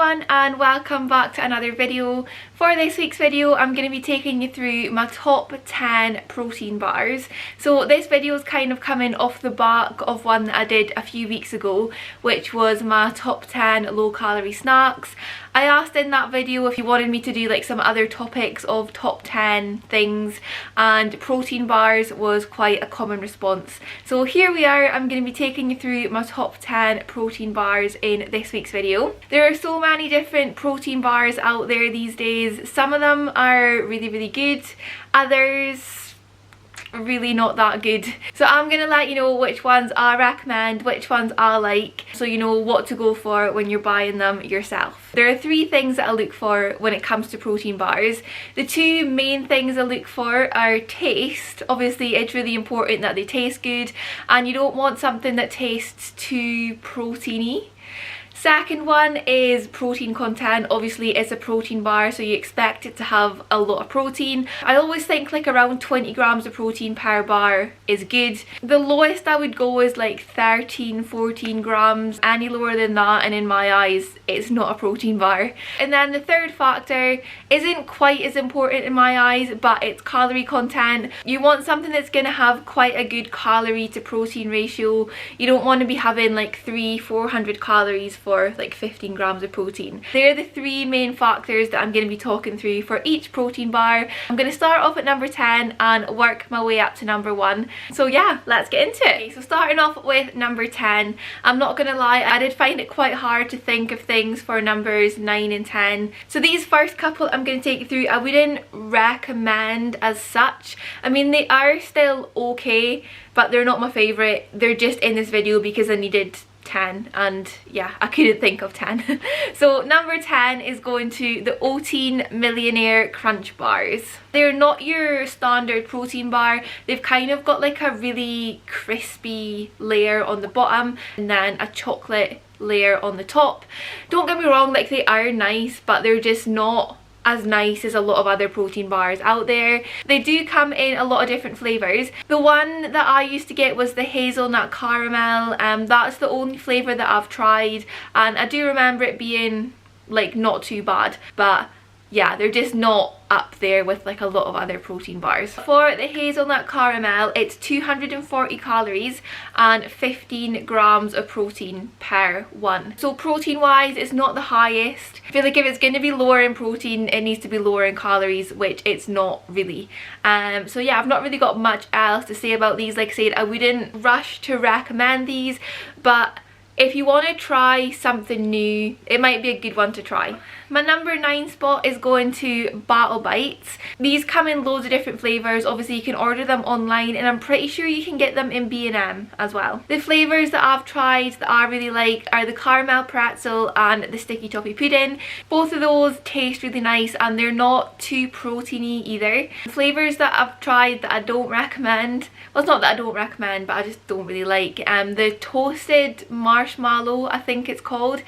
everyone and welcome back to another video. For this week's video I'm going to be taking you through my top 10 protein bars. So this video is kind of coming off the back of one that I did a few weeks ago, which was my top 10 low calorie snacks. I asked in that video if you wanted me to do like some other topics of top 10 things, and protein bars was quite a common response. So here we are, I'm going to be taking you through my top 10 protein bars in this week's video. There are so many different protein bars out there these days. Some of them are really good, others really not that good. So I'm gonna let you know which ones I recommend, which ones I like, so you know what to go for when you're buying them yourself. There are three things that I look for when it comes to protein bars. The two main things I look for are taste. Obviously it's really important that they taste good, and you don't want something that tastes too proteiny. Second one is protein content. Obviously it's a protein bar, so you expect it to have a lot of protein. I always think like around 20 grams of protein per bar is good. The lowest I would go is like 13-14 grams. Any lower than that and in my eyes it's not a protein bar. And then the third factor isn't quite as important in my eyes, but it's calorie content. You want something that's going to have quite a good calorie to protein ratio. You don't want to be having like 300-400 calories for like 15 grams of protein. They're the three main factors that I'm going to be talking through for each protein bar. I'm going to start off at number 10 and work my way up to number 1. So yeah, let's get into it. Okay, so starting off with number 10, I'm not going to lie, I did find it quite hard to think of things for numbers 9 and 10. So these first couple I'm going to take you through, I wouldn't recommend as such. I mean, they are still okay, but they're not my favourite. They're just in this video because I needed 10 and yeah, I couldn't think of 10. So number 10 is going to the Oatine Millionaire Crunch Bars. They're not your standard protein bar. They've kind of got like a really crispy layer on the bottom and then a chocolate layer on the top. Don't get me wrong, like they are nice, but they're just not as nice as a lot of other protein bars out there. They do come in a lot of different flavours. The one that I used to get was the hazelnut caramel. That's the only flavour that I've tried, and I do remember it being like not too bad, but yeah, they're just not up there with like a lot of other protein bars. For the hazelnut caramel, it's 240 calories and 15 grams of protein per one. So protein wise, it's not the highest. I feel like if it's going to be lower in protein, it needs to be lower in calories, which it's not really. So yeah, I've not really got much else to say about these. Like I said, I wouldn't rush to recommend these, but if you want to try something new, it might be a good one to try. My number 9 spot is going to Battle Bites. These come in loads of different flavours. Obviously you can order them online, and I'm pretty sure you can get them in B&M as well. The flavours that I've tried that I really like are the caramel pretzel and the sticky toffee pudding. Both of those taste really nice and they're not too proteiny either. The flavours that I've tried that I don't recommend, well, it's not that I don't recommend, but I just don't really like, the toasted marshmallow, I think it's called.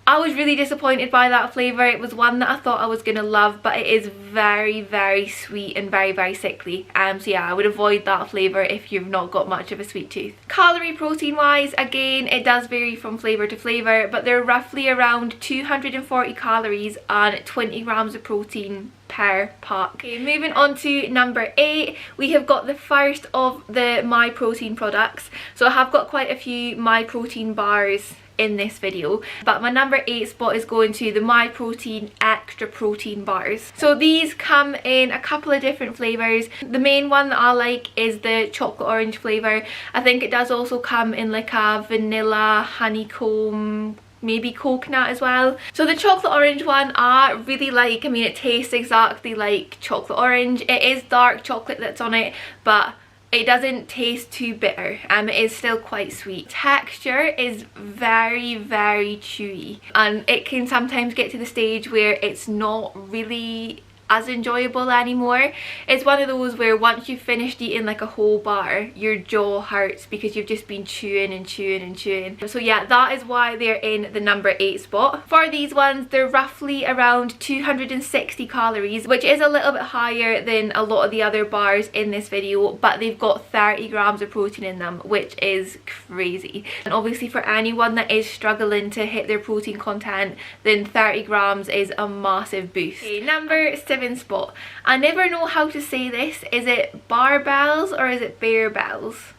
I was really disappointed by that flavour. It was one that I thought I was going to love, but it is very sweet and very sickly. So yeah, I would avoid that flavour if you've not got much of a sweet tooth. Calorie protein wise, again, it does vary from flavour to flavour, but they're roughly around 240 calories and 20 grams of protein per pack. Okay, moving on to number 8, we have got the first of the MyProtein products. So I have got quite a few MyProtein bars in this video, but my number 8 spot is going to the MyProtein Extra Protein Bars. So these come in a couple of different flavours. The main one that I like is the chocolate orange flavour. I think it does also come in like a vanilla, honeycomb, maybe coconut as well. So the chocolate orange one I really like. I mean, it tastes exactly like chocolate orange. It is dark chocolate that's on it, but it doesn't taste too bitter. It is still quite sweet. Texture is very chewy, and it can sometimes get to the stage where it's not really as enjoyable anymore. It's one of those where once you've finished eating like a whole bar, your jaw hurts because you've just been chewing and chewing and chewing. So yeah, that is why they're in the number 8 spot. For these ones, they're roughly around 260 calories, which is a little bit higher than a lot of the other bars in this video, but they've got 30 grams of protein in them, which is crazy. And obviously for anyone that is struggling to hit their protein content, then 30 grams is a massive boost. Okay, number 7 spot. I never know how to say this. Is it barbells or is it Barebells?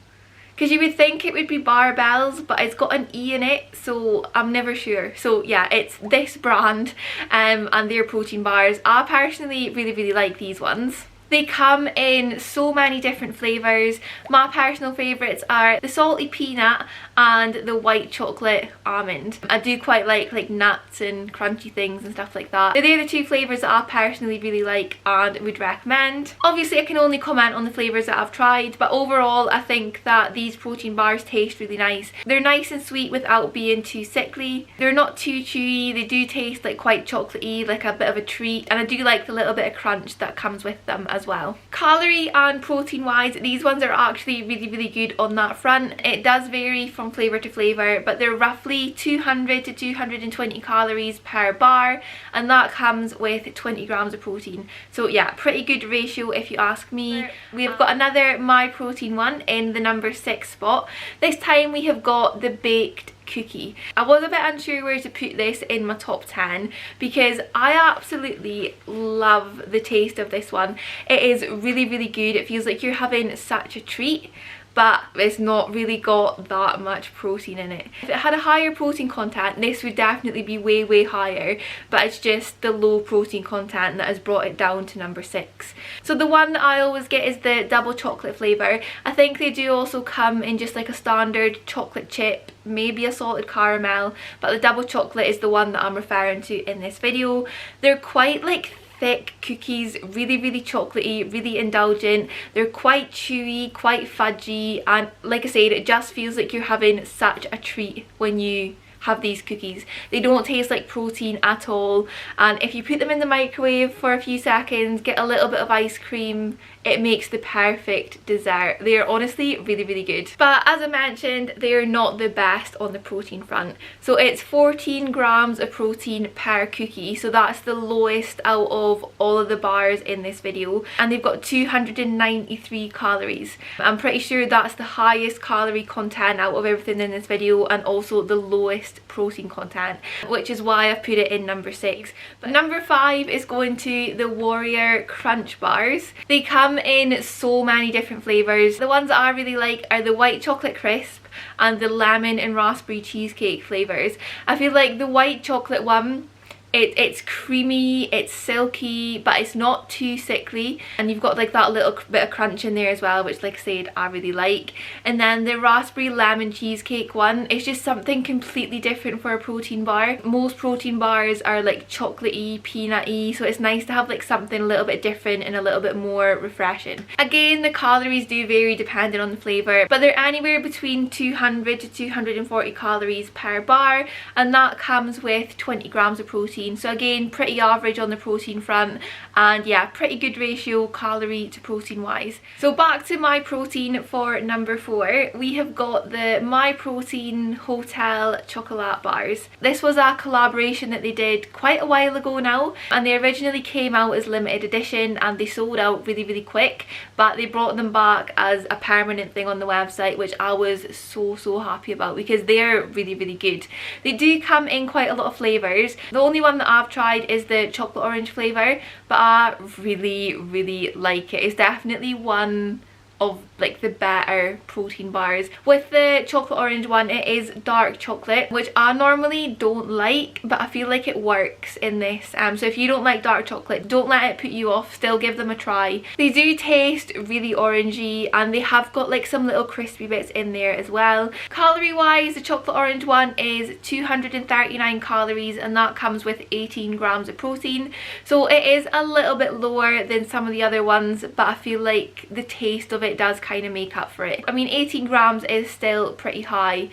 Because you would think it would be barbells, but it's got an E in it, so I'm never sure. So yeah, it's this brand and their protein bars. I personally really like these ones. They come in so many different flavours. My personal favourites are the salty peanut and the white chocolate almond. I do quite like nuts and crunchy things and stuff like that. They're the 2 flavours that I personally really like and would recommend. Obviously I can only comment on the flavours that I've tried, but overall I think that these protein bars taste really nice. They're nice and sweet without being too sickly. They're not too chewy. They do taste like quite chocolatey, like a bit of a treat, and I do like the little bit of crunch that comes with them as well. Calorie and protein wise, these ones are actually really good on that front. It does vary from flavour to flavour, but they're roughly 200 to 220 calories per bar, and that comes with 20 grams of protein. So yeah, pretty good ratio if you ask me. We've got another Myprotein one in the number 6 spot. This time we have got the baked cookie. I was a bit unsure where to put this in my top 10 because I absolutely love the taste of this one. It is really good. It feels like you're having such a treat, but it's not really got that much protein in it. If it had a higher protein content, this would definitely be way higher, but it's just the low protein content that has brought it down to number 6. So the one that I always get is the double chocolate flavour. I think they do also come in just like a standard chocolate chip, maybe a salted caramel, but the double chocolate is the one that I'm referring to in this video. They're quite like thick cookies, really chocolatey, really indulgent. They're quite chewy, quite fudgy, and like I said, it just feels like you're having such a treat when you have these cookies. They don't taste like protein at all, and if you put them in the microwave for a few seconds, get a little bit of ice cream, it makes the perfect dessert. They are honestly really good. But as I mentioned, they are not the best on the protein front. So it's 14 grams of protein per cookie, so that's the lowest out of all of the bars in this video, and they've got 293 calories. I'm pretty sure that's the highest calorie content out of everything in this video, and also the lowest protein content, which is why I've put it in number 6. But number 5 is going to the Warrior Crunch bars. They come in so many different flavours. The ones that I really like are the white chocolate crisp and the lemon and raspberry cheesecake flavours. I feel like the white chocolate one, it's creamy, it's silky, but it's not too sickly, and you've got like that little bit of crunch in there as well, which like I said, I really like. And then the raspberry lemon cheesecake one is just something completely different for a protein bar. Most protein bars are like chocolatey, peanutty, so it's nice to have like something a little bit different and a little bit more refreshing. Again, the calories do vary depending on the flavour, but they're anywhere between 200 to 240 calories per bar, and that comes with 20 grams of protein. So again, pretty average on the protein front, and yeah, pretty good ratio calorie to protein wise. So back to Myprotein for number 4. We have got the Myprotein Hotel Chocolat bars. This was a collaboration that they did quite a while ago now, and they originally came out as limited edition and they sold out really quick, but they brought them back as a permanent thing on the website, which I was so happy about because they're really good. They do come in quite a lot of flavours. The only one that I've tried is the chocolate orange flavour, but I really like it. It's definitely one of like the better protein bars. With the chocolate orange one, it is dark chocolate, which I normally don't like, but I feel like it works in this. So if you don't like dark chocolate, don't let it put you off, still give them a try. They do taste really orangey, and they have got like some little crispy bits in there as well. Calorie wise, the chocolate orange one is 239 calories, and that comes with 18 grams of protein, so it is a little bit lower than some of the other ones, but I feel like the taste of it does kind of make up for it. I mean, 18 grams is still pretty high,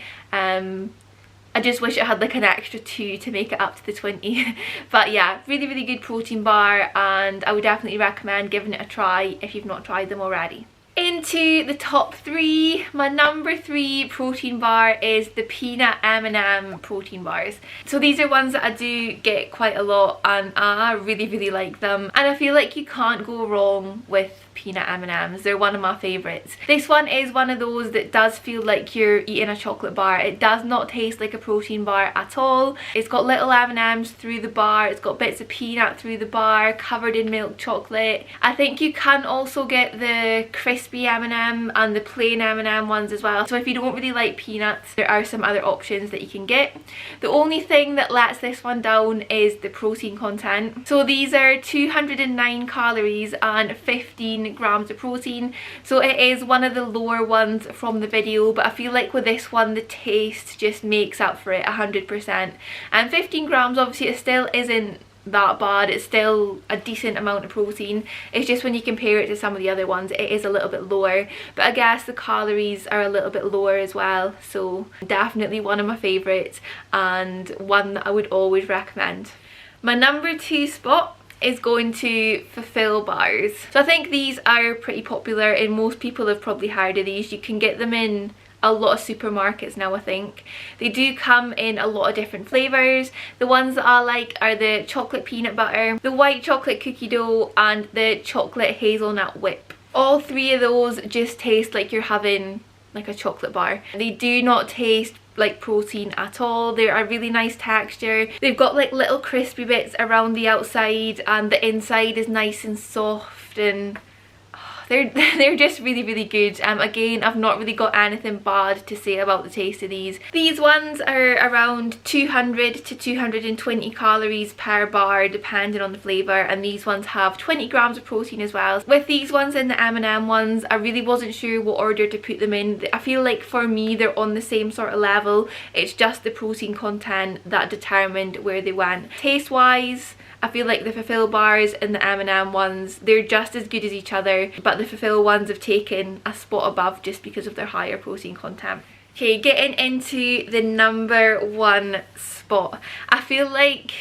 I just wish it had like an extra 2 to make it up to the 20. But yeah, really, really good protein bar, and I would definitely recommend giving it a try if you've not tried them already. Into the top 3, my number 3 protein bar is the peanut M&M protein bars. So these are ones that I do get quite a lot, and I really, really like them, and I feel like you can't go wrong with peanut M&Ms. They're one of my favourites. This one is one of those that does feel like you're eating a chocolate bar. It does not taste like a protein bar at all. It's got little M&Ms through the bar, it's got bits of peanut through the bar, covered in milk chocolate. I think you can also get the crispy M&M and the plain M&M ones as well. So if you don't really like peanuts, there are some other options that you can get. The only thing that lets this one down is the protein content. So these are 209 calories and 15 grams of protein, so it is one of the lower ones from the video, but I feel like with this one the taste just makes up for it 100%. And 15 grams obviously it still isn't that bad, it's still a decent amount of protein. It's just when you compare it to some of the other ones it is a little bit lower, but I guess the calories are a little bit lower as well, so definitely one of my favourites and one that I would always recommend. My number 2 spot is going to Fulfill bars. So I think these are pretty popular and most people have probably heard of these. You can get them in a lot of supermarkets now, I think. They do come in a lot of different flavours. The ones that I like are the chocolate peanut butter, the white chocolate cookie dough and the chocolate hazelnut whip. All 3 of those just taste like you're having like a chocolate bar. They do not taste like protein at all. They're a really nice texture. They've got like little crispy bits around the outside and the inside is nice and soft, and they're just really, really good. Again, I've not really got anything bad to say about the taste of these. These ones are around 200 to 220 calories per bar depending on the flavour, and these ones have 20 grams of protein as well. With these ones and the M&M ones, I really wasn't sure what order to put them in. I feel like for me they're on the same sort of level. It's just the protein content that determined where they went. Taste wise, I feel like the Fulfill bars and the M&M ones, they're just as good as each other, but the Fulfill ones have taken a spot above just because of their higher protein content. Okay, getting into the number 1 spot. I feel like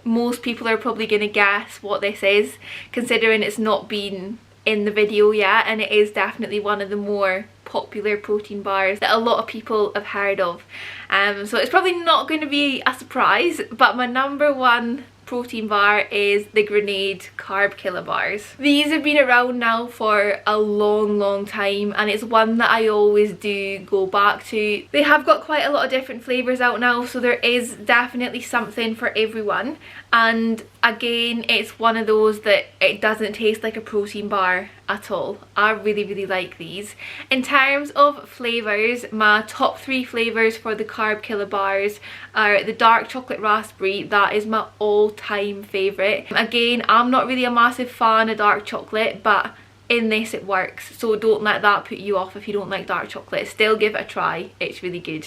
most people are probably going to guess what this is, considering it's not been in the video yet, and it is definitely one of the more popular protein bars that a lot of people have heard of. So it's probably not going to be a surprise, but my number 1 protein bar is the Grenade Carb Killer bars. These have been around now for a long time, and it's one that I always do go back to. They have got quite a lot of different flavours out now, so there is definitely something for everyone, and again it's one of those that it doesn't taste like a protein bar at all. I really like these. In terms of flavours, my top 3 flavours for the Carb Killer bars are the dark chocolate raspberry. That is my all-time favourite. Again, I'm not really a massive fan of dark chocolate, but in this it works, so don't let that put you off if you don't like dark chocolate. Still give it a try, it's really good.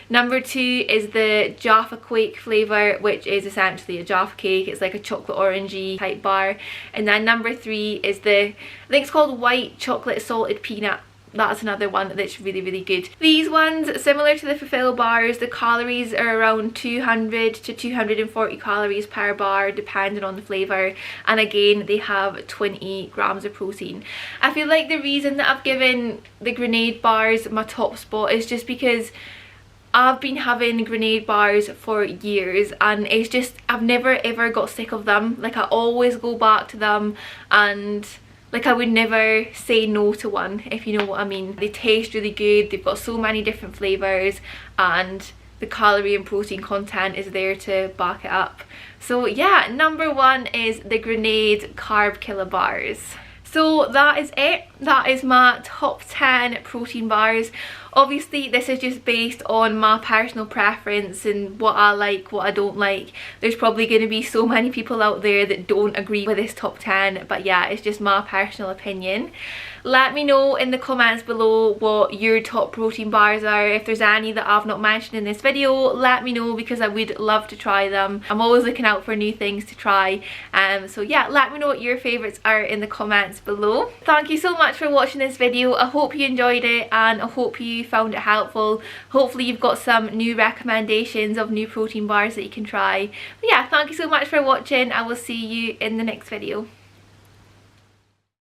Number 2 is the Jaffa Quake flavour, which is essentially a Jaffa cake. It's like a chocolate orangey type bar. And then number 3 is the, I think it's called white chocolate salted peanut. That's another one that's really good. These ones, similar to the Fulfill bars, the calories are around 200 to 240 calories per bar depending on the flavour, and again they have 20 grams of protein. I feel like the reason that I've given the Grenade bars my top spot is just because I've been having Grenade bars for years, and it's just, I've never ever got sick of them. Like, I always go back to them, and like I would never say no to one, if you know what I mean. They taste really good, they've got so many different flavours, and the calorie and protein content is there to back it up. So yeah, number 1 is the Grenade Carb Killer bars. So that is it. That is my top 10 protein bars. Obviously this is just based on my personal preference and what I like, what I don't like. There's probably going to be so many people out there that don't agree with this top 10, but yeah, it's just my personal opinion. let me know in the comments below what your top protein bars are. If there's any that I've not mentioned in this video, let me know because I would love to try them. I'm always looking out for new things to try. So yeah, let me know what your favourites are in the comments below. Thank you so much for watching this video. I hope you enjoyed it and I hope you found it helpful. Hopefully you've got some new recommendations of new protein bars that you can try. But yeah, thank you so much for watching. I will see you in the next video.